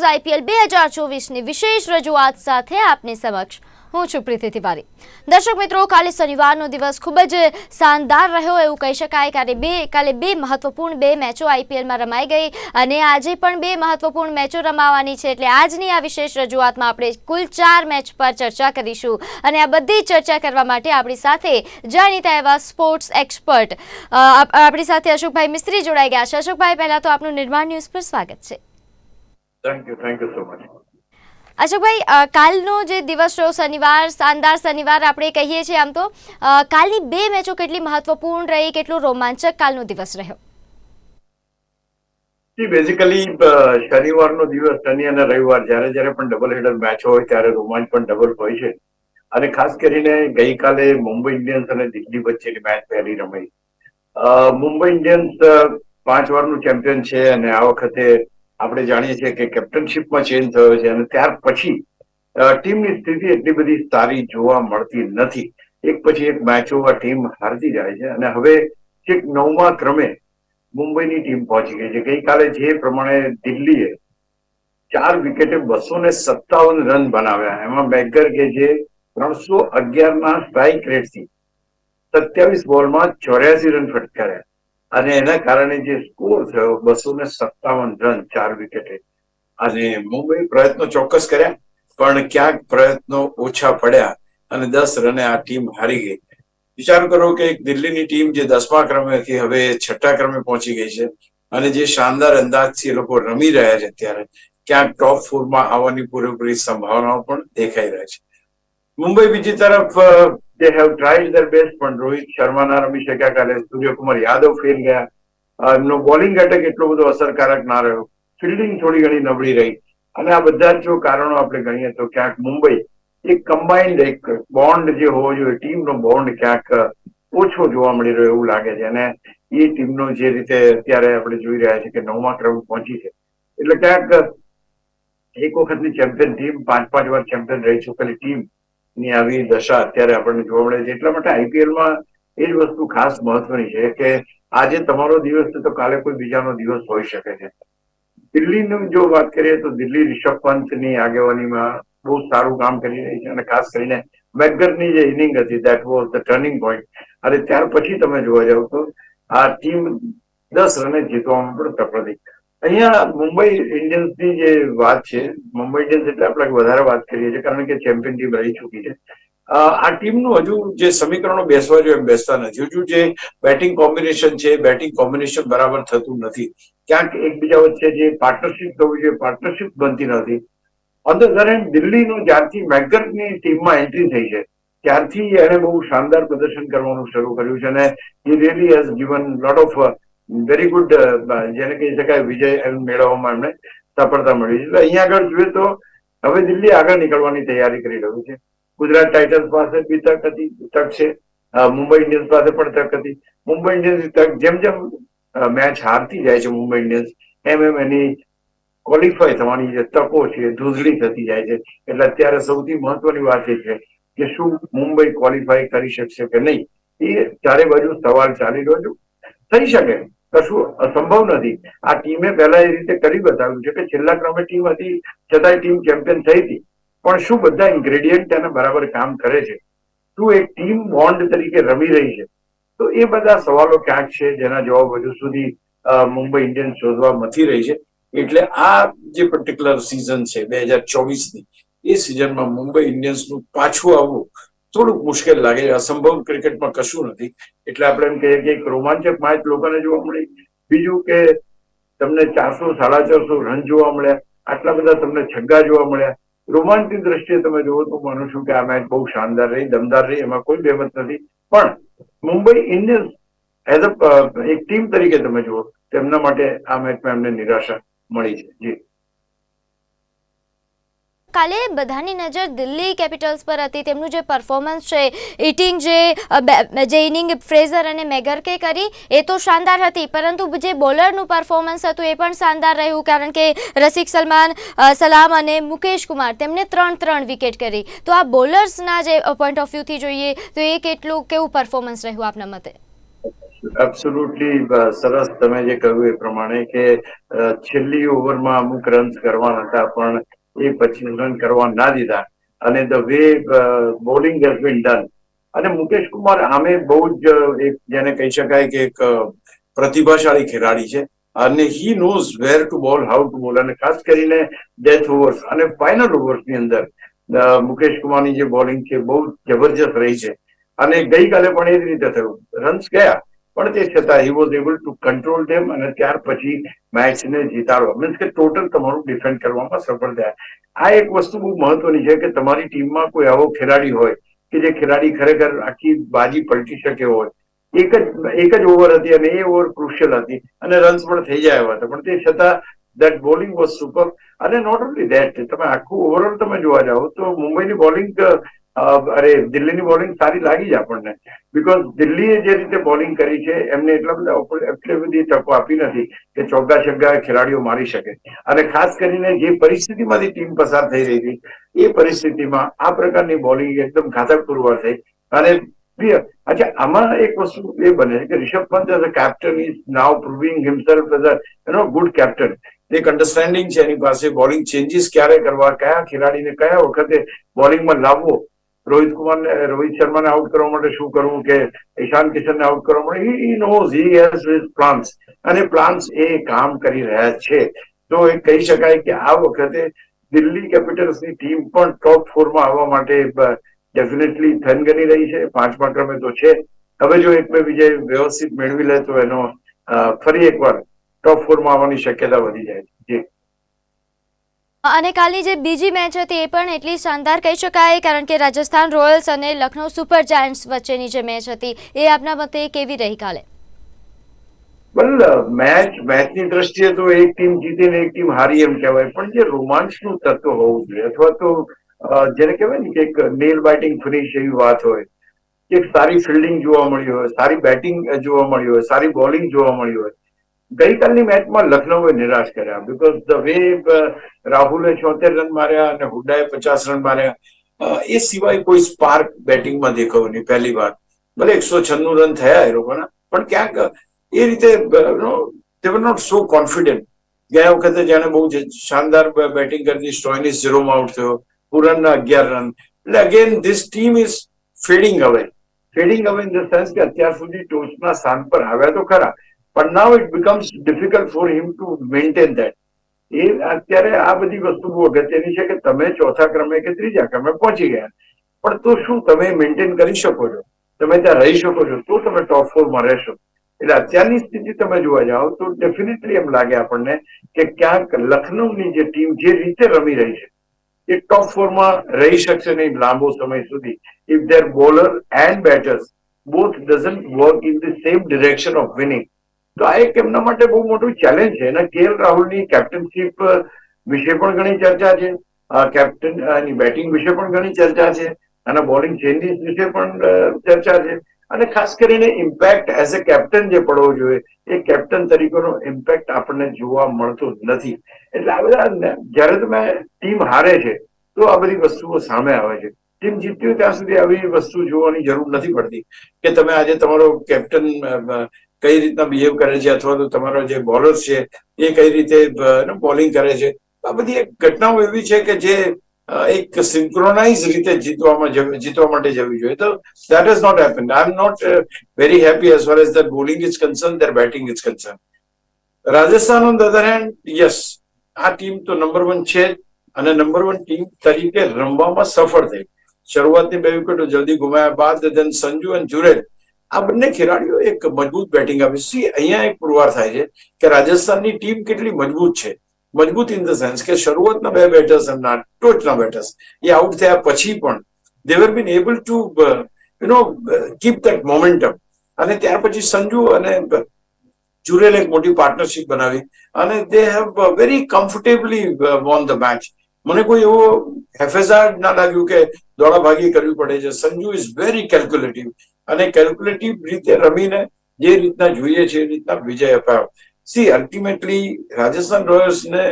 IPL 2024ની વિશેષ રજૂઆત સાથે આપની સમક્ષ હું છું પ્રીતિ તિવારી। દર્શક મિત્રો, કાલે શનિવારનો દિવસ ખૂબ જ શાનદાર રહ્યો એવું કહી શકાય। કાલે બે મહત્વપૂર્ણ મેચો IPLમાં રમાઈ ગઈ અને આજે પણ બે મહત્વપૂર્ણ મેચો રમાવાની છે। એટલે આજની આ વિશેષ રજૂઆતમાં આપણે કુલ 4 મેચ પર ચર્ચા કરીશું અને આ બધી ચર્ચા કરવા માટે આપણી સાથે જાણીતા એવા સ્પોર્ટ્સ એક્સપર્ટ આપણી સાથે અશોકભાઈ મિસ્ત્રી જોડાઈ ગયા છે। અશોકભાઈ, પહેલા તો આપનું નિર્માણ ન્યૂઝ પર સ્વાગત છે। Thank you so much. અશોકભાઈ, કાલનો જે દિવસ રહ્યો શનિવાર, શાનદાર શનિવાર આપણે કહીએ છીએ આમ તો, કાલની બે મેચો કેટલી મહત્વપૂર્ણ રહી, કેટલો રોમાંચક કાલનો દિવસ રહ્યો? બેઝિકલી શનિવારનો દિવસ, શનિ અને રવિવાર જ્યારે પણ ડબલ હેડર મેચ હોય ત્યારે રોમાંચ પણ ડબલ હોય છે અને ખાસ કરીને ગઈકાલે મુંબઈ ઇન્ડિયન્સ અને દિલ્હી વચ્ચેની મેચ પહેલી રમાઈ। મુંબઈ ઇન્ડિયન્સ 5 વારનું ચેમ્પિયન છે અને આ વખતે આપણે જાણીએ છીએ કે કેપ્ટનશીપમાં ચેન્જ થયો છે અને ત્યાર પછી ટીમની સ્થિતિ એટલી બધી સારી જોવા મળતી નથી। એક પછી એક મેચો આ ટીમ હારતી જાય છે અને હવે છેક 9મા ક્રમે મુંબઈની ટીમ પહોંચી ગઈ છે। ગઈકાલે જે પ્રમાણે દિલ્હીએ 4 વિકેટે 257 રન બનાવ્યા, એમાં મેકગર્ગે જે 311ના સ્ટ્રાઇક રેટથી 27 બોલમાં 84 રન ફટકાર્યા અને એના કારણે જે સ્કોર થયો 257 રન 4 વિકેટે। અને મુંબઈ પ્રયત્નો ચોક્કસ કર્યા પણ ક્યાંક પ્રયત્નો ઓછા પડ્યા અને 10 રને આ ટીમ હારી ગઈ। વિચાર કરો કે એક દિલ્હીની ટીમ જે 10મા ક્રમેથી હવે 6ઠ્ઠા ક્રમે પહોંચી ગઈ છે અને જે શાનદાર અંદાજથી એ લોકો રમી રહ્યા છે, ત્યારે ક્યાંક ટોપ 4માં આવવાની પૂરેપૂરી સંભાવનાઓ પણ દેખાઈ રહી છે। મુંબઈ બીજી તરફ they have tried their best, પણ રોહિત શર્મા ના રમી શક્યા કાલે, સૂર્યકુમાર યાદવ ફેલ ગયા, એમનો બોલિંગ એટેક એટલો બધો અસરકારક ના રહ્યો, ફિલ્ડિંગ થોડી ઘણી નબળી રહી અને આ બધા જ જો કારણો આપણે ગણીએ તો ક્યાંક મુંબઈ એક કમ્બાઇન્ડ એક બોન્ડ જે હોવો જોઈએ, ટીમનો બોન્ડ ક્યાંક ઓછો જોવા મળી રહ્યો એવું લાગે છે અને એ ટીમનો જે રીતે અત્યારે આપણે જોઈ રહ્યા છીએ કે 9મા ક્રમે પહોંચી છે એટલે ક્યાંક એક વખતની ચેમ્પિયન ટીમ, 5 વાર ચેમ્પિયન રહી ચૂકેલી ટીમ ની આવી દશા અત્યારે આપણને જોવા મળે છે। એટલા માટે IPLમાં એ જ વસ્તુ ખાસ મહત્વની છે કે આજે તમારો દિવસ છે તો કાલે કોઈ બીજાનો દિવસ હોઈ શકે છે। દિલ્હીની જો વાત કરીએ તો દિલ્હી રિષભ પંતની આગેવાનીમાં બહુ સારું કામ કરી રહી છે અને ખાસ કરીને મેકગરની જે ઇનિંગ હતી, that was the turning point અને ત્યાર પછી તમે જોવા જાવ તો આ ટીમ 10 રને જીતવામાં પણ સફળ થઈ। અહીંયા મુંબઈ ઇન્ડિયન્સની જે વાત છે, મુંબઈ ઇન્ડિયન્સ એટલે આપણે વધારે વાત કરીએ છીએ કારણ કે ચેમ્પિયન ટીમ રહી ચૂકી છે। આ ટીમનું હજુ જે સમીકરણો બેસવા જોઈએ એમ બેસતા નથી। હજુ જે બેટિંગ કોમ્બિનેશન છે, બેટિંગ કોમ્બિનેશન બરાબર થતું નથી, ક્યાંક એકબીજા વચ્ચે જે પાર્ટનરશિપ થવી જોઈએ પાર્ટનરશિપ બનતી નથી। ઓન ધ અધર હેન્ડ દિલ્હીનું જ્યારથી મેકગરની ટીમમાં એન્ટ્રી થઈ છે ત્યારથી એણે બહુ શાનદાર પ્રદર્શન કરવાનું શરૂ કર્યું છે અને he really has given lot of very good, જેને કહી શકાય વિજય મેળવવામાં એમને સફળતા મળી છે। એટલે અહીંયા આગળ જોઈએ તો હવે દિલ્હી આગળ નીકળવાની તૈયારી કરી રહ્યું છે। ગુજરાત ટાઇટન્સ પાસે બી તક છે, મુંબઈ ઇન્ડિયન્સ પાસે પણ તક હતી। મુંબઈ ઇન્ડિયન્સ તક જેમ જેમ મેચ હારતી જાય છે મુંબઈ ઇન્ડિયન્સ એમ એની ક્વોલિફાય થવાની જે તકો છે ધૂંધળી થતી જાય છે। એટલે અત્યારે સૌથી મહત્વની વાત એ છે કે શું મુંબઈ ક્વોલિફાય કરી શકશે કે નહીં, એ ચારે બાજુ સવાલ ચાલી રહ્યો છે। થઈ શકે, કશું અસંભવ નથી। આ ટીમે પહેલા એ રીતે કરી બતાવ્યું છે કે છેલ્લા ક્રમે ટીમ હતી છતાંય ટીમ ચેમ્પિયન થઈ હતી, પણ શું બધા ઇન્ગ્રેડિયન્ટ તેને બરાબર કામ કરે છે, શું એક ટીમ બોન્ડ તરીકે રમી રહી છે, તો એ બધા સવાલો ક્યાંક છે જેના જવાબ હજુ સુધી મુંબઈ ઇન્ડિયન્સ શોધવા મથી રહી છે। એટલે આ જે પર્ટિક્યુલર સિઝન છે 2024ની, એ સિઝનમાં મુંબઈ ઇન્ડિયન્સનું પાછું આવવું થોડુંક મુશ્કેલ લાગે છે। અસંભવ ક્રિકેટમાં કશું નથી, એટલે આપણે એમ કહીએ કે એક રોમાંચક મેચ લોકોને જોવા મળી। બીજું કે તમને 400-450 રન જોવા મળ્યા, આટલા બધા તમને છગ્ગા જોવા મળ્યા। રોમાંચની દ્રષ્ટિએ તમે જુઓ તો માનું છું કે આ મેચ બહુ શાનદાર રહી, દમદાર રહી, એમાં કોઈ બેમત નથી। પણ મુંબઈ ઇન્ડિયન્સ એઝ એક ટીમ તરીકે તમે જુઓ તેમના માટે આ મેચમાં એમને નિરાશા મળી છે। જી, કાલે બધાની નજર દિલ્હી કેપિટલ્સ પર હતી। તેમનું જે પરફોર્મન્સ છે, ઇટિંગ જે ઇનિંગ ફ્રેઝર અને મેકગરે કરી એ તો શાનદાર હતી, પરંતુ જે બોલરનું પરફોર્મન્સ હતું એ પણ શાનદાર રહ્યું, કારણ કે રસિક સલામ અને મુકેશ કુમાર તેમને 3 વિકેટ કરી। તો આ બોલર્સના જે પોઈન્ટ ઓફ વ્યૂથી જોઈએ તો એ કેવું પરફોર્મન્સ રહ્યું આપના મતે? એબ્સોલ્યુટલી સરસ તમે જે કહ્યું એ પ્રમાણે કે છેલ્લી ઓવરમાં અમુક રન્સ કરવાના હતા પણ એ 25 રન કરવા ના દીધા અને the way bowling has been done અને મુકેશ કુમાર આમે બહુ જ એક જેને કહી શકાય કે એક પ્રતિભાશાળી ખેલાડી છે અને હી નોઝ વેર ટુ બોલ હાઉ ટુ બોલ અને ખાસ કરીને ડેથ ઓવર્સ અને ફાઇનલ ઓવર્સની અંદર મુકેશ કુમારની જે બોલિંગ છે બહુ જબરજસ્ત રહી છે અને ગઈકાલે પણ એ જ રીતે થયું રન્સ ગયા પણ તે છતાં he was able to control them અને ત્યાર પછી મેચને જીતાડવા મીન્સ કે ટોટલ તમારું ડિફેન્ડ કરવામાં સફળ થયા. આ એક વસ્તુ બહુ મહત્વની છે કે તમારી ટીમમાં કોઈ આવો ખેલાડી હોય કે જે ખેલાડી ખરેખર આખી બાજી પલટી શકે હોય. એક જ ઓવર હતી અને એ ઓવર ક્રુશિયલ હતી અને રન્સ પણ થઈ જાય એવા હતા પણ તે છતાં દેટ બોલિંગ વોઝ સુપર અને નોટ ઓનલી દેટ તમે આખું ઓવરઓલ તમે જોવા જાઓ તો મુંબઈની બોલિંગ દિલ્હીની બોલિંગ સારી લાગી જ આપણને બીકોઝ દિલ્હીએ જે રીતે બોલિંગ કરી છે એમને એટલી બધી તકો આપી નથી કે ચોગ્ગા છગ્ગા ખેલાડીઓ મારી શકે અને ખાસ કરીને જે પરિસ્થિતિમાંથી ટીમ પસાર થઈ રહી હતી એ પરિસ્થિતિમાં આ પ્રકારની બોલિંગ એકદમ ઘાતક પુરવાર થઈ અને અચ્છા આમાં એક વસ્તુ એ બને છે કે Rishabh Pant as a captain is now proving himself as a good captain. એક અન્ડરસ્ટેન્ડિંગ છે એની પાસે બોલિંગ ચેન્જીસ ક્યારે કરવા કયા ખેલાડીને કયા વખતે બોલિંગમાં લાવવો રોહિત શર્માને આઉટ કરવા માટે શું કરવું કે ઈશાન કિશનને આઉટ કરવા માટે he knows he has his plans અને પ્લાન્સ એ કામ કરી રહ્યા છે તો એ કહી શકાય કે આ વખતે દિલ્હી કેપિટલ્સની ટીમ પણ ટોપ 4 માં આવવા માટે ડેફિનેટલી થનગની રહી છે 5મા ક્રમે તો છે હવે જો એક બે વિજય વ્યવસ્થિત મેળવી લે તો એનો ફરી એકવાર ટોપ 4 માં આવવાની શક્યતા વધી જાય છે. અને કાલની જે બીજી મેચ હતી એ પણ એટલી શાનદાર કહી શકાય કારણ કે રાજસ્થાન રોયલ્સ અને લખનઉ સુપર જાયન્ટ્સ વચ્ચેની જે મેચ હતી એ આપના મતે કેવી રહી કાલે? મેચની દ્રષ્ટિએ તો એક ટીમ જીતી ને એક ટીમ હારી એમ કહેવાય પણ જે રોમાંચનું તત્વ હોવું જોઈએ અથવા તો જેને કહેવાય ને કે એક નેલ બાઇટિંગ ફિનિશ એવી વાત હોય કે સારી ફિલ્ડિંગ જોવા મળી હોય સારી બેટિંગ જોવા મળી હોય સારી બોલિંગ જોવા મળી હોય. ગઈકાલની મેચમાં લખનૌએ નિરાશ કર્યા બીકોઝ ધ વે રાહુલે 76 રન માર્યા અને હુડાએ 50 રન માર્યા એ સિવાય કોઈ સ્પાર્ક બેટિંગમાં દેખાયો નહીં પહેલી વાર ભલે 196 રન થયા એ લોકોના પણ ક્યાંક એ રીતે દે વર નોટ સો કોન્ફિડન્ટ. ગયા વખતે જેને બહુ શાનદાર બેટિંગ કરી સ્ટોઇનિસ 0માં આઉટ થયો પુરનના 11 રન એટલે again this team is fading અવે ઇન ધ સેન્સ કે અત્યાર સુધી ટોચના સ્થાન પર આવ્યા તો ખરા પણ now it becomes difficult for him to maintain that. એ અત્યારે આ બધી વસ્તુ બહુ અગત્યની છે કે તમે ચોથા ક્રમે કે ત્રીજા ક્રમે પહોંચી ગયા પણ તો શું તમે મેન્ટેન કરી શકો છો તમે ત્યાં રહી શકો છો તો તમે ટોપ 4 માં રહેશો. એટલે અત્યારની સ્થિતિ તમે જોવા જાઓ તો ડેફિનેટલી એમ લાગે આપણને કે ક્યાંક લખનૌની જે ટીમ જે રીતે રમી રહી છે એ ટોપ 4 માં રહી શકશે નહીં લાંબો સમય સુધી if their bowler and batters both doesn't work in the same direction of winning. તો આ એક એમના માટે બહુ મોટું ચેલેન્જ છે અને કેએલ રાહુલની કેપ્ટનશીપ વિશે પણ ઘણી ચર્ચા છે કેપ્ટનની બેટિંગ વિશે પણ ઘણી ચર્ચા છે અને બોલિંગ ચેન્જીસ વિશે પણ ચર્ચા છે અને ખાસ કરીને ઇમ્પેક્ટ એઝ અ કેપ્ટન જે પડવો જોઈએ એ કેપ્ટન તરીકેનો ઇમ્પેક્ટ આપણને જોવા મળતો નથી. એટલે આ બધા જયારે તમે ટીમ હારે છે તો આ બધી વસ્તુઓ સામે આવે છે. ટીમ જીત્યું ત્યાં સુધી આવી વસ્તુ જોવાની જરૂર નથી પડતી કે તમે આજે તમારો કેપ્ટન કઈ રીતના બિહેવ કરે છે અથવા તો તમારો જે બોલર્સ છે એ કઈ રીતે બોલિંગ કરે છે. આ બધી એક ઘટનાઓ એવી છે કે જે એક સિન્ક્રોનાઇઝ રીતે જીતવા માટે જવી જોઈએ તો that has not happened. I'm not very happy as far as their bowling is concerned, their batting is concerned. Rajasthan on the other hand, yes, આ ટીમ તો નંબર 1 છે અને નંબર 1 ટીમ તરીકે રમવામાં સફળ થઈ. શરૂઆતની 2 વિકેટો જલ્દી ગુમાયા બાદ ધન સંજુ અને જુરેલ આ બંને ખેલાડીઓ એક મજબૂત બેટિંગ આપી. અહીંયા એક પુરવાર થાય છે કે રાજસ્થાનની ટીમ કેટલી મજબૂત છે. મજબૂત ઇન ધ સેન્સ કે શરૂઆતના 2 બેટર્સ એમના ટોચના બેટર્સ એ આઉટ થયા પછી પણ they were been able to keep that momentum અને ત્યાર પછી સંજુ અને જુરેલ એક મોટી પાર્ટનરશિપ બનાવી અને they have very comfortably won the match. મને કોઈ એવો હેફેઝાર્ડ ના લાગ્યું કે દોડાભાગી કરવી પડે છે. સંજુ ઇઝ વેરી કેલ્ક્યુલેટિવ અને કેલ્ક્યુલેટિવ રીતે રમીને જે રીતના જોઈએ છે એ રીતના વિજય અપાયો. અલ્ટિમેટલી રાજસ્થાન રોયલ્સને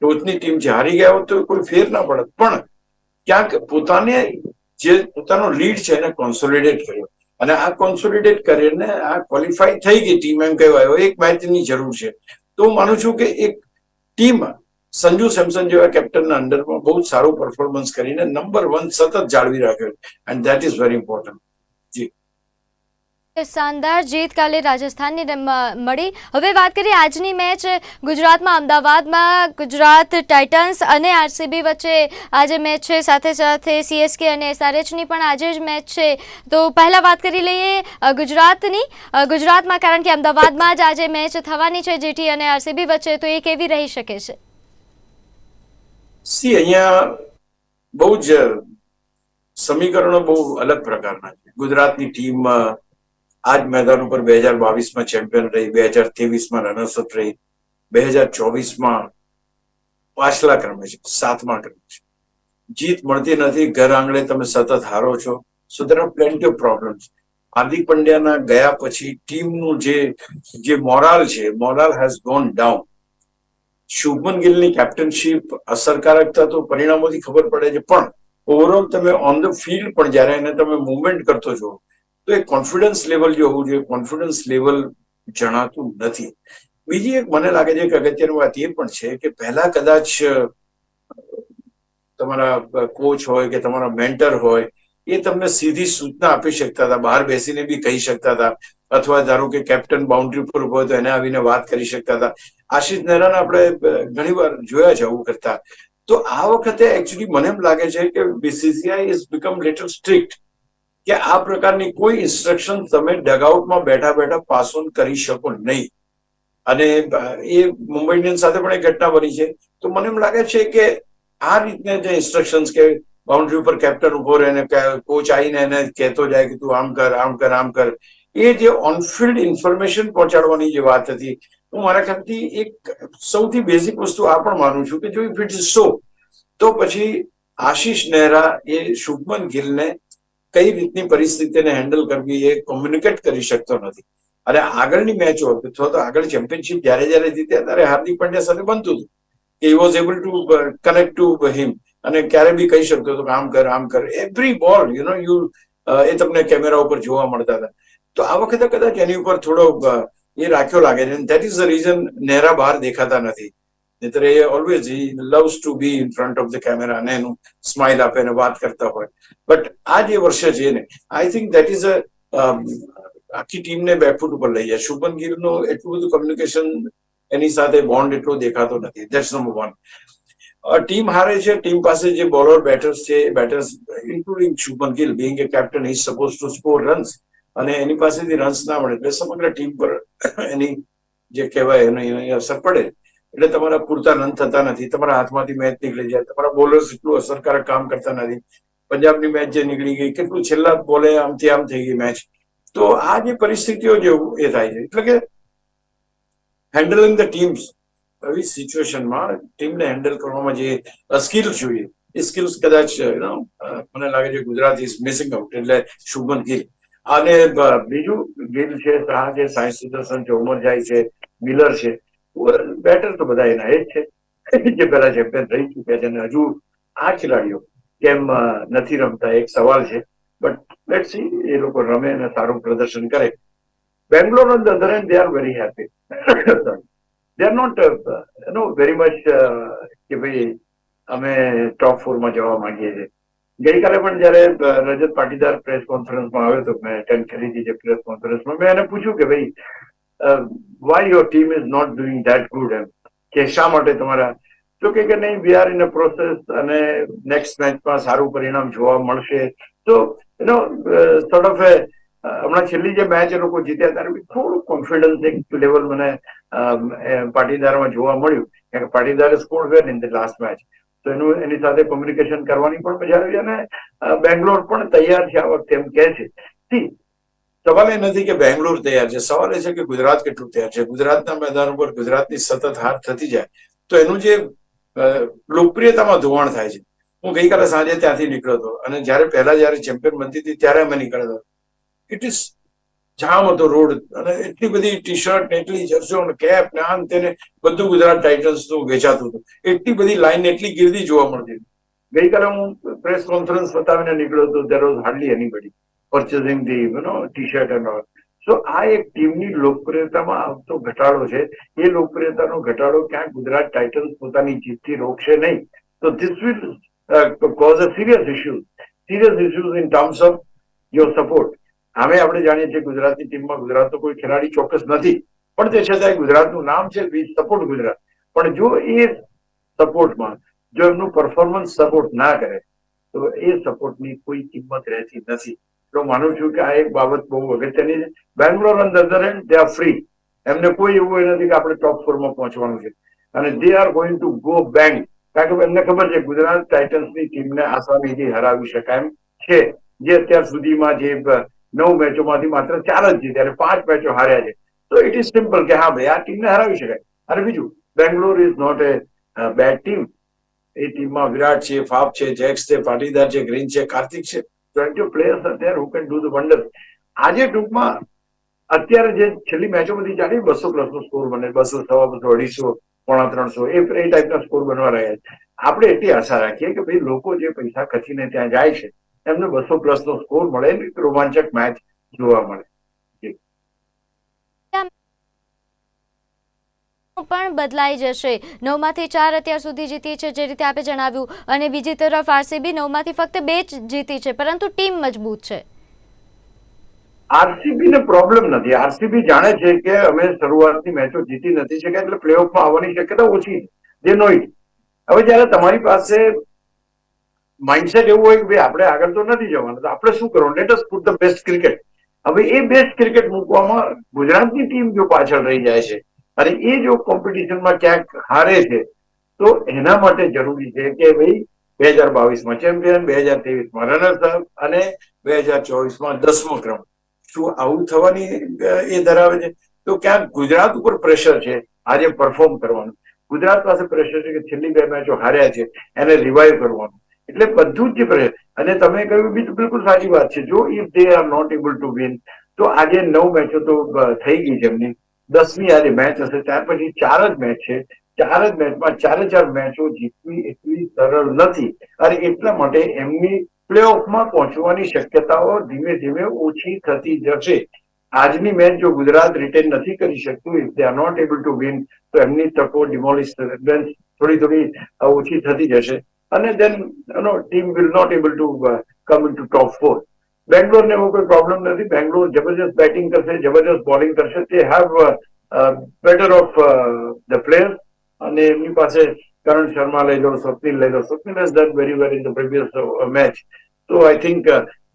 ટોચની ટીમ છે હારી ગયા હોત તો કોઈ ફેર ના પડત પણ ક્યાંક પોતાનો લીડ છે એને કોન્સોલિડેટ કર્યો અને આ કોન્સોલિડેટ કરીને આ ક્વોલિફાઈ થઈ ગઈ ટીમ એમ કહેવાય. એક મેચની જરૂર છે. તો હું માનું છું કે એક ટીમ સંજુ સેમસન જેવા કેપ્ટનના અંડરમાં બહુ જ સારું પરફોર્મન્સ કરીને નંબર 1 સતત જાળવી રાખ્યો and that is very important. જી, શાનદાર જીત કાલે રાજસ્થાનની મળી. હવે વાત કરીએ આજની મેચ ગુજરાતમાં અમદાવાદમાં ગુજરાત ટાઇટન્સ અને આરસીબી વચ્ચે આજે મેચ છે. સાથે સાથે સીએસકે અને એસઆરએચની પણ આજે જ મેચ છે. તો પહેલા વાત કરી લઈએ ગુજરાતમાં, કારણ કે અમદાવાદમાં જ આજે મેચ થવાની છે જીટી અને આરસીબી વચ્ચે. તો એ કેવી રહી શકે છે? અહીંયા બહુ જ સમીકરણો બહુ અલગ પ્રકારના છે. ગુજરાતની ટીમ આજ મેદાન ઉપર 2022માં ચેમ્પિયન રહી, 2023માં રનર્સઅપ રહી, 2024માં પાછલા ક્રમે છે, 7મા ક્રમે છે. જીત મળતી નથી, ઘર આંગણે તમે સતત હારો છો. So there are plenty of problems. Hardik પંડ્યાના ગયા પછી ટીમનું જે મોરાલ છે, morale has gone down. Shubman ગિલની કેપ્ટનશીપ અસરકારકતા તો પરિણામોથી ખબર પડે છે, પણ ઓવરઓલ તમે ઓન ધ ફિલ્ડ પણ જ્યારે એને તમે મુવમેન્ટ કરતો છો તો એ કોન્ફિડન્સ લેવલ જે હોવું જોઈએ, કોન્ફિડન્સ લેવલ જણાતું નથી. બીજી એક મને લાગે છે કે અગત્યની વાત એ પણ છે કે પહેલા કદાચ તમારા કોચ હોય કે તમારા મેન્ટર હોય એ તમને સીધી સૂચના આપી શકતા હતા, બહાર બેસીને બી કહી શકતા હતા, અથવા ધારો કે કેપ્ટન બાઉન્ડ્રી પર હોય તો એને આવીને વાત કરી શકતા હતા. આશિષ નેહરાને આપણે ઘણી વાર જોયા છે આવું કરતા. તો આ વખતે એકચ્યુઅલી મને એમ લાગે છે કે BCCI is become little strict, કે આ પ્રકારની કોઈ ઇન્સ્ટ્રક્શન તમે ડગઆઉટમાં બેઠા બેઠા પાસ ઓન કરી શકો નહીં. અને એ મુંબઈ ઇન્ડિયન્સ સાથે પણ એક ઘટના બની છે. તો મને એમ લાગે છે કે આ રીતના જે ઇન્સ્ટ્રક્શન્સ કે બાઉન્ડ્રી ઉપર કેપ્ટન ઉભો રહે ને કોચ આવીને એને કહેતો જાય કે તું આમ કર આમ કર આમ કર, એ જે ઓનફિલ્ડ ઇન્ફોર્મેશન પહોંચાડવાની જે વાત હતી, હું મારા ખ્યાલથી એક સૌથી બેઝિક વસ્તુ આ પણ માનું છું કે જો ઇફ ઇટ ઇઝ સો, તો પછી આશિષ નેહરા એ શુભમન ગિલને કઈ રીતની પરિસ્થિતિને હેન્ડલ કરવી એ કોમ્યુનિકેટ કરી શકતો નથી. અને આગળની મેચો અથવા તો આગળ ચેમ્પિયનશિપ જ્યારે જીત્યા ત્યારે હાર્દિક પંડ્યા સાથે બનતું હતું કે હી was able two connect to him, અને ક્યારે બી કહી શકતો હતો કે આમ કર એવરી બોલ એ તમને કેમેરા ઉપર જોવા મળતા હતા. તો આ વખતે કદાચ એની ઉપર થોડો એ રાખ્યો લાગે છે. That is the reason Nehra બહાર દેખાતા નથી. નહીતર એ always he loves to be in front of the camera અને એનું સ્માઇલ આપે ને વાત કરતા હોય. બટ આ જે વર્ષે છે ને, આઈ થિંક દેટ ઇઝ આખી ટીમને બેકફૂટ ઉપર લઈ જાય. શુભમન ગિલનું એટલું બધું કમ્યુનિકેશન એની સાથે બોન્ડ એટલો દેખાતો નથી. That's number 1. ટીમ હારે છે, ટીમ પાસે જે બોલર બેટર્સ છે, betters including Shubman Gill being A captain is suppose two score runs, અને એની પાસેથી રન્સ ના મળે એટલે સમગ્ર ટીમ પર એની જે કહેવાય એની અસર પડે. એટલે તમારા પૂરતા રન થતા નથી, તમારા હાથમાંથી મેચ નીકળી જાય, તમારા બોલર્સ એટલું અસરકારક કામ કરતા નથી. પંજાબની મેચ જે નીકળી ગઈ, કેટલું છેલ્લા બોલે આમથી આમ થઈ ગઈ મેચ. તો આ જે પરિસ્થિતિઓ જેવું એ થાય છે. એટલે કે હેન્ડલિંગ ધ ટીમ્સ, આવી સિચ્યુએશનમાં ટીમને હેન્ડલ કરવામાં જે સ્કિલ્સ જોઈએ એ સ્કિલ્સ કદાચ મને લાગે છે ગુજરાત ઇઝ મિસિંગ આઉટ. એટલે શુભમન ગિલ અને બીજું ગિલ છે, શાહ છે, સાઈ સુદર્શન છે, ઉમર જાય છે, મિલર છે, બેટર તો બધા એના એ જ છે જે પેલા ચેમ્પિયન રહી ચુક્યા છે. અને હજુ આ ખેલાડીઓ કેમ નથી રમતા એક સવાલ છે. બટ લેટ્સ સી, એ લોકો રમે અને સારું પ્રદર્શન કરે. Bangalore on the other hand they are very happy. they are not very much કે ભાઈ અમે ટોપ 4માં જવા માંગીએ છીએ. ગઈકાલે પણ જયારે રજત પાટીદાર પ્રેસ કોન્ફરન્સમાં આવ્યો હતો, મેં અટેન્ડ કરી હતી જે પ્રેસ કોન્ફરન્સમાં, મેં એને પૂછ્યું કે ભાઈ why your team is not doing that good, એમ કે શા માટે તમારા, તો કે નહીં we are in a process અને નેક્સ્ટ મેચમાં સારું પરિણામ જોવા મળશે. તો સોર્ટ ઓફ હમણાં છેલ્લી જે મેચ એ લોકો જીત્યા ત્યારે થોડું કોન્ફિડન્સ એક લેવલ મને પાટીદારમાં જોવા મળ્યું, કારણ કે પાટીદારે score well in the last match. તો એની સાથે કોમ્યુનિકેશન કરવાની પણ મજા આવી. અને બેંગ્લોર પણ તૈયાર છે આ વખતે એમ કે છે. સવાલ એ નથી કે બેંગ્લોર તૈયાર છે, સવાલ એ છે કે ગુજરાત કેટલું તૈયાર છે. ગુજરાતના મેદાન ઉપર ગુજરાતની સતત હાર થતી જાય તો એનું જે લોકપ્રિયતામાં ધોવાણ થાય છે. હું ગઈકાલે સાંજે ત્યાંથી નીકળ્યો હતો, અને જયારે ચેમ્પિયન બનતી હતી ત્યારે અમે નીકળ્યો હતો. ઇટ ઇઝ જામ હતો રોડ, અને એટલી બધી ટી શર્ટ ને એટલી જર્સીઓ ને કેપ ને આમ તેને બધું ગુજરાત ટાઇટન્સ નું વેચાતું હતું. એટલી બધી લાઈન, એટલી ગીર્દી જોવા મળતી હતી. ગઈકાલે હું પ્રેસ કોન્ફરન્સ બતાવીને નીકળ્યો હતો, there was hardly anybody. purchasing the t-shirt and all. So આ એક ટીમની લોકપ્રિયતામાં આવતો ઘટાડો છે. એ લોકપ્રિયતાનો ઘટાડો ક્યાંક ગુજરાત ટાઇટન્સ પોતાની જીતથી રોકશે નહીં. તો this will cause a serious issues in terms of your support. હવે આપણે જાણીએ છીએ ગુજરાતની ટીમમાં ગુજરાતનો કોઈ ખેલાડી ચોક્કસ નથી, પણ તે છતાંય ગુજરાતનું નામ છે વી સપોર્ટ ગુજરાત. પણ જો એ સપોર્ટમાં જો એમનું પરફોર્મન્સ સપોર્ટ ના કરે તો એ સપોર્ટની કોઈ કિંમત રહેતી નથી. તો માનું છું કે આ એક બાબત બહુ અગત્યની છે. Bangalore on the other hand they are free. એમને કોઈ એવું નથી કે આપણે ટોપ 4 માં પહોંચવાનું છે, અને they are going to go bang. કારણ કે એમને ખબર છે ગુજરાત ટાઇટન્સની ટીમને આસાનીથી હરાવી શકાય એમ છે. જે અત્યાર સુધીમાં જે 9 મેચોમાંથી માત્ર 4 જ જીત્યા અને 5 મેચો હાર્યા છે. તો ઇટ ઇઝ સિમ્પલ કે હા ભાઈ આ ટીમને હરાવી શકાય. અને બીજું, Bangalore is not a bad team. એ ટીમમાં વિરાટ છે, ફાફ છે, જેક્સ છે, પાટીદાર છે, ગ્રીન છે, કાર્તિક છે. plenty of players are there who can do the wonders. આજે ટૂંકમાં અત્યારે જે છેલ્લી મેચો બધી ચાલી 200 પ્લસ નો સ્કોર બને, 200, 250, 250, 350 એ ટાઈપના સ્કોર બનવા રહ્યા છે. આપણે એટલી આશા રાખીએ કે ભાઈ લોકો જે પૈસા ખર્ચીને ત્યાં જાય છે એમને 200 પ્લસ નો સ્કોર મળે, રોમાંચક મેચ જોવા મળે. પણ બદલાઈ જશે. 9 માંથી 4 અત્યાર સુધી જીતી છે, જે રીતે આપે જણાવ્યું, અને બીજી તરફ આરસીબી 9 માંથી ફક્ત 2 જ જીતી છે, પરંતુ ટીમ મજબૂત છે. આરસીબી ને પ્રોબ્લેમ નથી. આરસીબી જાણે છે કે અમે શરૂઆતની મેચો જીતી નથી શક્યા એટલે પ્લેઓફમાં આવવાની શક્યતા ઓછી છે. જે નો ઇટ. હવે જયારે તમારી પાસે માઇન્ડસેટ એવું હોય કે ભાઈ આપણે આગળ તો નથી જવાનું, તો આપણે શું કરવાનું? Let us put the best cricket. હવે એ બેસ્ટ ક્રિકેટ મૂકવામાં ગુજરાતની ટીમ જો પાછળ રહી જાય છે અને એ જો કોમ્પિટિશનમાં ક્યાંક હારે છે તો એના માટે જરૂરી છે કે ભાઈ 2022માં ચેમ્પિયન, 2023માં રનર્સ અપ અને 2024માં 10મો ક્રમ. શું આવું થવાની એ ધરાવે છે? તો ક્યાંક ગુજરાત ઉપર પ્રેશર છે આજે પરફોર્મ કરવાનું. ગુજરાત પાસે પ્રેશર છે કે છેલ્લી 2 મેચો હાર્યા છે એને રિવાઈવ કરવાનું. એટલે બધું જ પ્રેશર. અને તમે કહ્યું બીજું બિલકુલ સાચી વાત છે. જો if they are not able to win તો આજે 9 મેચો તો થઈ ગઈ છે એમની. 10મી આજે મેચ હશે, ત્યાર પછી 4 જ મેચ છે. 4 જ મેચમાં 4 મેચો જીતવી એટલી સરળ નથી, અને એટલા માટે એમની પ્લેઓફમાં પહોંચવાની શક્યતાઓ ધીમે ધીમે ઓછી થતી જશે. આજની મેચ જો ગુજરાત રિટેન નથી કરી શકતું, if they are not able to win, તો એમની તકો ડિમોલિશ થોડી ઓછી થતી જશે, અને then team will not able to come in to top 4. Bangalore ને એવો કોઈ પ્રોબ્લેમ નથી. બેંગ્લોર જબરજસ્ત બેટિંગ કરશે, જબરજસ્ત બોલિંગ કરશે. તે have better of the players, અને એમની પાસે કરણ શર્મા લઈ લો, સ્વપ્નિલ લઈ લો. Swapnil has done very well in the previous match. So I think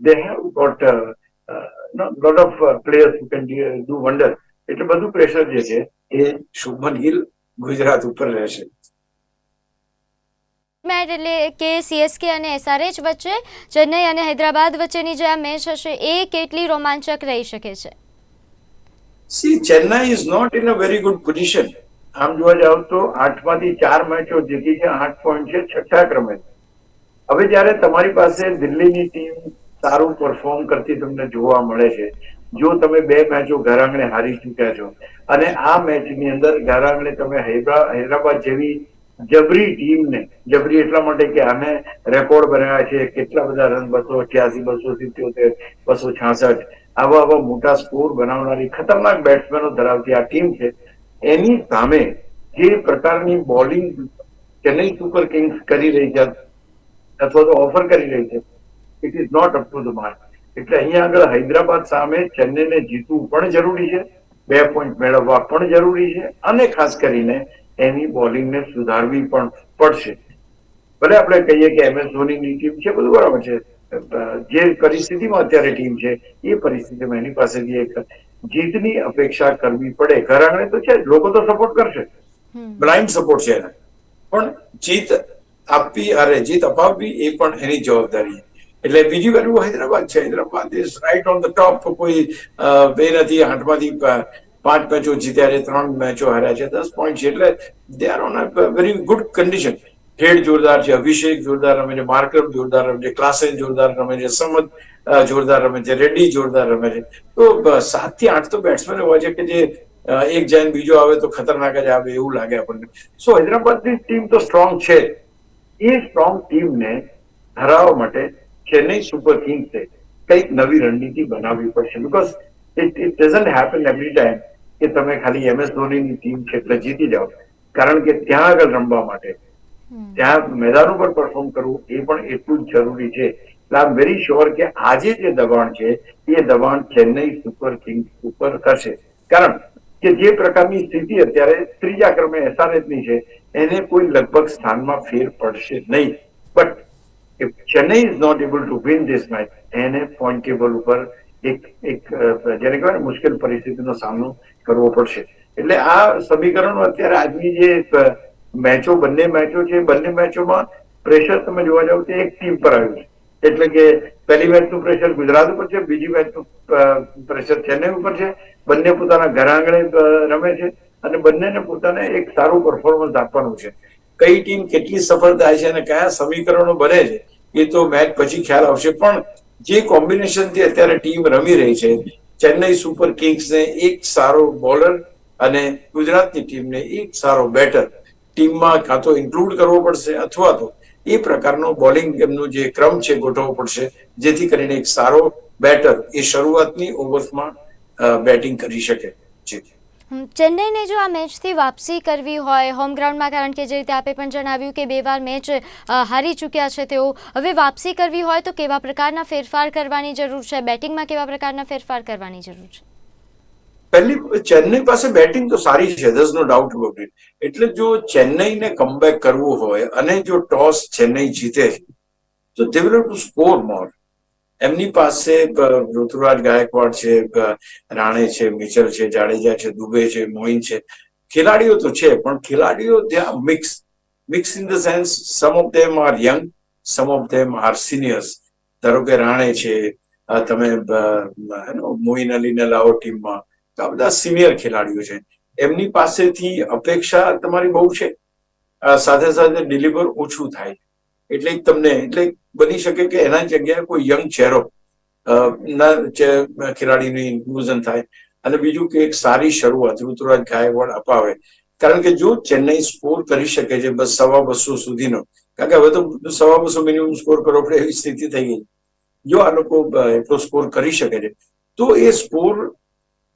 they have got lot of players who can do wonders. એટલે બધું પ્રેશર જે છે એ શુભમન ગિલ ગુજરાત ઉપર રહેશે. મેચ એટલે કે સીએસકે અને એસઆરએચ વચ્ચે, ચેન્નઈ અને હૈદરાબાદ વચ્ચેની જે આ મેચ હશે એ કેટલી રોમાંચક રહી શકે છે? See, Chennai is not in a very good position. આમ જોવા જાવ તો 8માંથી 4 મેચો જીતી છે, 8 પોઈન્ટ છે, 6થા ક્રમે. હવે જયારે તમારી પાસે દિલ્હીની ટીમ સારું પરફોર્મ કરતી તમને જોવા મળે છે, જો તમે 2 મેચો ઘર આંગણે હારી ચૂક્યા છો અને આ મેચની અંદર ઘર આંગણે તમે હૈદરાબાદ જેવી જબરી ટીમને, જબરી એટલા માટે કે આને રેકોર્ડ બનાવ્યા છે, કેટલા બધા રન, 288, 277, 266, આવા મોટા સ્કોર બનાવનારી ખતરનાક બેટ્સમેનો ધરાવતી આ ટીમ છે. એની સામે જે પ્રકારની બોલિંગ ચેન્નઈ સુપર કિંગ્સ કરી રહી છે અથવા તો ઓફર કરી રહી છે, it is not up to the mark. એટલે અહીંયા આગળ હૈદરાબાદ સામે ચેન્નઈને જીતવું પણ જરૂરી છે, 2 પોઈન્ટ મેળવવા પણ જરૂરી છે, અને ખાસ કરીને એની બોલિંગને સુધારવી પણ પડશે. ભલે આપણે કહીએ કે MS ધોનીની ટીમ છે, બધું બરાબર છે, જે પરિસ્થિતિમાં અત્યારે ટીમ છે એ પરિસ્થિતિમાં એની પાસેથી એક જીતની અપેક્ષા કરવી પડે. ઘર આંગણે તો છે, લોકો તો સપોર્ટ કરશે, બ્લાઇન્ડ સપોર્ટ છે એને, પણ જીત આપવી અરે જીત અપાવવી એ પણ એની જવાબદારી. એટલે બીજી બાજુ હૈદરાબાદ છે, Hyderabad is right on the top. કોઈ 2 નથી, 8માંથી 5 મેચો જીત્યા છે, 3 મેચો હાર્યા છે, 10 પોઈન્ટ છે. એટલે they are on a very good condition. Head જોરદાર છે, અભિષેક જોરદાર રમે છે, માર્કરમ જોરદાર રમે છે, ક્લાસેન જોરદાર રમે છે, સમદ જોરદાર રમે છે, રેડ્ડી જોરદાર રમે છે. તો 7 થી 8 તો બેટ્સમેન હોય છે કે જે એક જાય બીજો આવે તો ખતરનાક જ આવે એવું લાગે આપણને. સો હૈદરાબાદની ટીમ તો સ્ટ્રોંગ છે. એ સ્ટ્રોંગ ટીમને હરાવવા માટે ચેન્નઈ સુપર કિંગ્સે કંઈક નવી રણનીતિ બનાવવી પડશે. Because it doesn't happen every time કે તમે ખાલી MS ધોનીની ટીમ છે એટલે જીતી જાઓ. કારણ કે ત્યાં આગળ રમવા માટે ત્યાં મેદાન ઉપર પરફોર્મ કરવું એ પણ એટલું જ જરૂરી છે. એટલે આઈ એમ વેરી શ્યોર કે આજે જે દબાણ છે એ દબાણ ચેન્નઈ સુપર કિંગ્સ ઉપર થશે. કારણ કે જે પ્રકારની સ્થિતિ અત્યારે ત્રીજા ક્રમે SRH ની છે એને કોઈ લગભગ સ્થાનમાં ફેર પડશે નહીં. But if Chennai is not able to win this match, એને પોઈન્ટ ટેબલ ઉપર એક જેને કહેવાય મુશ્કેલ પરિસ્થિતિનો સામનો કરવો પડશે. એટલે આ સમીકરણો અત્યારે આજની જે મેચો બંને મેચો છે બંને મેચોમાં પ્રેશર તમે જોવા જાવ તો એક ટીમ પર આવ્યું છે. એટલે કે પહેલી મેચનું પ્રેશર ગુજરાત ઉપર છે, બીજી મેચનું પ્રેશર ચેન્નઈ ઉપર છે. બંને પોતાના ઘર આંગણે રમે છે અને બંનેને પોતાને એક સારું પરફોર્મન્સ આપવાનું છે. કઈ ટીમ કેટલી સફળ થાય છે અને કયા સમીકરણો બને છે એ તો મેચ પછી ખ્યાલ આવશે. પણ જે કોમ્બિનેશનથી અત્યારે ટીમ રમી રહી છે, ચેન્નઈ સુપર કિંગ્સને એક સારો બોલર અને ગુજરાતની ટીમને એક સારો બેટર ટીમમાં કાં તો ઇન્ક્લુડ કરવો પડશે અથવા તો એ પ્રકારનો બોલિંગ એમનો જે ક્રમ છે ગોઠવવો પડશે, જેથી કરીને એક સારો બેટર એ શરૂઆતની ઓવર્સમાં બેટિંગ કરી શકે છે. ચેન્નઈને જો આ મેચથી વાપસી કરવી હોય હોમ ગ્રાઉન્ડમાં, કારણ કે જે રીતે આપે પણ જણાવ્યું કે 2 વાર મેચ હારી ચૂક્યા છે તેઓ, હવે વાપસી કરવી હોય તો કેવા પ્રકારના ફેરફાર કરવાની જરૂર છે? બેટિંગમાં કેવા પ્રકારના ફેરફાર કરવાની જરૂર છે? પહેલી, ચેન્નઈ પાસે બેટિંગ તો સારી છે, there's no doubt about it. એટલે જો ચેન્નઈને કમબેક કરવું હોય અને જો ટોસ ચેન્નઈ જીતે તો they will have to score more. એમની પાસે ઋતુરાજ ગાયકવાડ છે, રાણે છે, મિચલ છે, જાડેજા છે, દુબે છે, મોઇન છે. ખેલાડીઓ તો છે, પણ ખેલાડીઓ mix in the sense some of them are young, some of them are seniors. ધારો કે રાણે છે, તમે મોઇન અલીને લાવો ટીમમાં, તો આ બધા સિનિયર ખેલાડીઓ છે. એમની પાસેથી અપેક્ષા તમારી બહુ છે, સાથે સાથે ડિલિવર ઓછું થાય. એટલે તમને બની શકે કે એના જગ્યાએ કોઈ યંગ ચહેરો ના ખેલાડીનું ઇન્ક્લુઝન થાય. અને બીજું કે એક સારી શરૂઆત ઋતુરાજ ગાયકવાડ અપાવે. કારણ કે જો ચેન્નઈ સ્કોર કરી શકે છે બસ 250 સુધીનો, કારણ કે હવે તો 250 મિનિમમ સ્કોર કરવો પડે એવી સ્થિતિ થઈ ગઈ. જો આ લોકો એટલો સ્કોર કરી શકે છે તો એ સ્કોર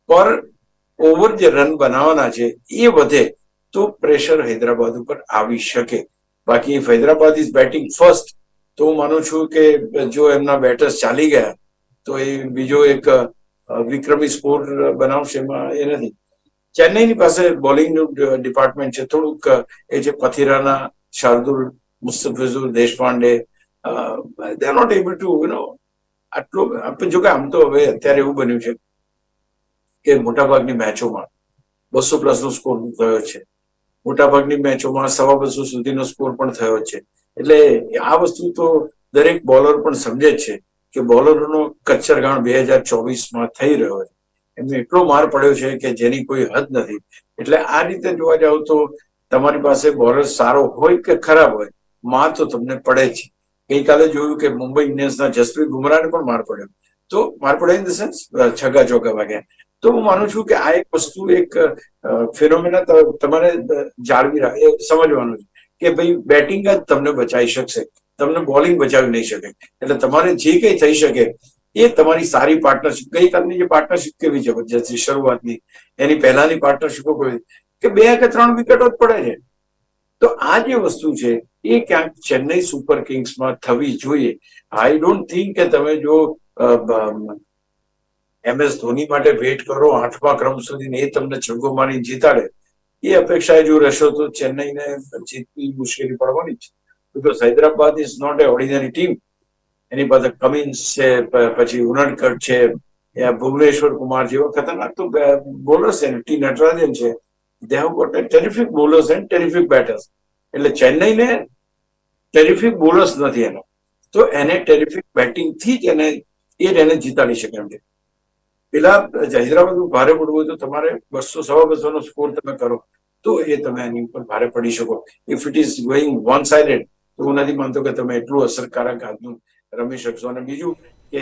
પર ઓવર જે રન બનાવવાના છે એ વધે તો પ્રેશર હૈદરાબાદ ઉપર આવી શકે. બાકી હૈદરાબાદ ઇઝ બેટિંગ ફર્સ્ટ, તો હું માનું છું કે જો એમના બેટર્સ ચાલી ગયા તો એ બીજો એક વિક્રમી સ્કોર બનાવશે, એમાં એ નથી. ચેન્નઈની પાસે બોલિંગનું ડિપાર્ટમેન્ટ છે થોડુંક, એ છે Pathirana, Shardul, Mustafizur, Deshpande, they are not able to આટલો. જો કે આમ તો હવે અત્યારે એવું બન્યું છે કે મોટાભાગની મેચોમાં 200+ નો સ્કોર થયો છે, મોટાભાગની મેચોમાં 250 સુધીનો સ્કોર પણ થયો છે. એટલે આ વસ્તુ તો દરેક બોલર પણ સમજે જ છે કે બોલરોનો કચ્છરગાણ 2024માં થઈ રહ્યો છે. એમને એટલો માર પડ્યો છે કે જેની કોઈ હદ નથી. એટલે આ રીતે જોવા જાવ તો તમારી પાસે બોલર સારો હોય કે ખરાબ હોય, માર તો તમને પડે જ. ગઈકાલે જોયું કે મુંબઈ ઇન્ડિયન્સના જસપ્રીત બુમરાહને પણ માર પડ્યો. તો માર પડે ઇન ધ સેન્સ છગ્ગા ચોગ્ગા વાગ્યા. તો હું માનું છું કે આ એક વસ્તુ, એક ફિનોમિના તમારે જાળવી રાખે, સમજવાનું છે કે ભાઈ બેટિંગ જ તમને બચાવી શકશે, તમને બોલિંગ બચાવી નહીં શકે. એટલે તમારે જે કંઈ થઈ શકે એ તમારી સારી પાર્ટનરશિપ. ગઈકાલની જે પાર્ટનરશિપ કેવી જબરજસ્ત છે શરૂઆતની, એની પહેલાની પાર્ટનરશિપો કેવી કે 2 કે 3 વિકેટો જ પડે છે. તો આ જે વસ્તુ છે એ ક્યાંક ચેન્નઈ સુપર કિંગ્સમાં થવી જોઈએ. આઈ ડોન્ટ થિંક કે તમે જો MS ધોની માટે વેઇટ કરો 8મા ક્રમ સુધી એ તમને છગ્ગો મારી જીતાડે, એ અપેક્ષાએ જો રહેશો તો ચેન્નઈને જીતવી મુશ્કેલી પડવાની છે. Because Hyderabad is not a ordinary team. એની પાસે કમિન્સ છે, પછી ઉનડકટ છે, ભુવનેશ્વર કુમાર જેવા ખતરનાક તો બોલર્સ છે, ટી નટરાજન છે. They have got terrific bowlers and terrific batters. એટલે ચેન્નઈને ટેરિફિક બોલર્સ નથી એનો, તો એને ટેરિફિક બેટિંગથી જ એને જીતાડી શકે એમ છે. પેલા હૈદરાબાદ ભારે પડવું હોય તો તમારે 200-250 નો સ્કોર તમે કરો તો એ તમે એની ઉપર ભારે પડી શકો. If it is going one sided તો હું નથી માનતો કે તમે એટલું અસરકારક આજનું રમી શકશો. અને બીજું કે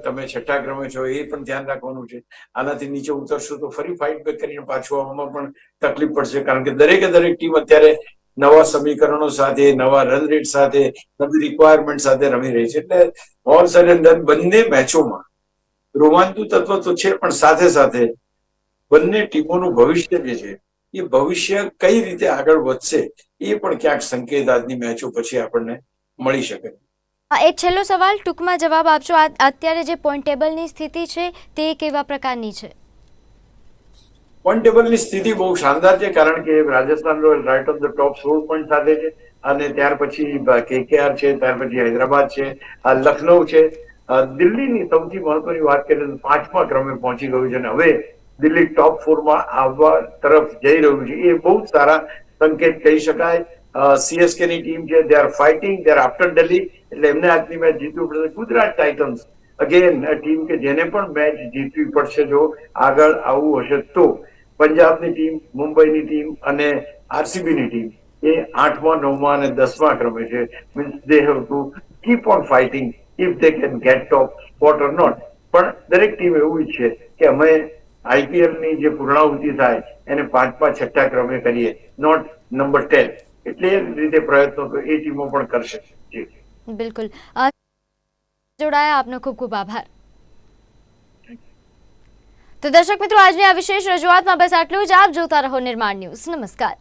તમે 6ઠ્ઠા ક્રમે છો એ પણ ધ્યાન રાખવાનું છે. આનાથી નીચે ઉતરશો તો ફરી ફાઇટ બેક કરીને પાછું આવવામાં પણ તકલીફ પડશે, કારણ કે દરેક ટીમ અત્યારે નવા સમીકરણો સાથે, નવા રન રેટ સાથે, નવી રિક્વાયરમેન્ટ સાથે રમી રહી છે. એટલે ઓલ સડન ડન બંને મેચોમાં રોમાંચુ તત્વ તો છે, પણ સાથે સાથે બંને ટીમોનું ભવિષ્ય જે છે એ ભવિષ્ય કઈ રીતે આગળ વધશે એ પણ ક્યાંક સંકેત આજની મેચો પછી આપણને મળી શકે. એક છેલ્લો સવાલ, ટૂંકમાં જવાબ આપજો. અત્યારે જે પોઈન્ટ ટેબલની સ્થિતિ છે તે કેવા પ્રકારની છે? પોઈન્ટ ટેબલની સ્થિતિ બહુ શાનદાર છે, કારણ કે Rajasthan Royal right of the top 16 point સાથે છે, અને ત્યાર પછી KKR છે, ત્યાર પછી હૈદરાબાદ છે, લખનઉ છે. દિલ્હીની સૌથી મહત્વની વાત કરીએ તો 5મા ક્રમે પહોંચી ગયું છે, અને હવે દિલ્હી ટોપ 4 માં આવવા તરફ જઈ રહ્યું છે. એ બહુ સારા સંકેત કહી શકાય. CSK ની ટીમ છે, they are fighting, they are after Delhi, એટલે એમને આજની મેચ જીતવી પડશે. ગુજરાત ટાઇટન્સ અગેન ટીમ કે જેને પણ મેચ જીતવી પડશે જો આગળ આવવું હશે તો. પંજાબની ટીમ, મુંબઈની ટીમ અને RCBની ટીમ એ 8મા, 9મા અને 10મા ક્રમે છે. Means they have to keep on fighting if they can get top spot or not. પણ દરેક ટીમ એવું ઈચ્છે કે અમે IPL ની જે પૂર્ણાહુતિ થાય એને 5મા, 6ઠા ક્રમે કરીએ, નોટ નંબર 10. એટલે એ રીતે પ્રયત્નો તો એ ટીમો પણ કરશે. જી બિલકુલ. જોડાયા, આપનો ખૂબ ખૂબ આભાર. તો દર્શક મિત્રો, આજની આ વિશેષ રજૂઆતમાં બસ આટલું જ. આપ જોતા રહો નિર્માણ ન્યૂઝ. નમસ્કાર.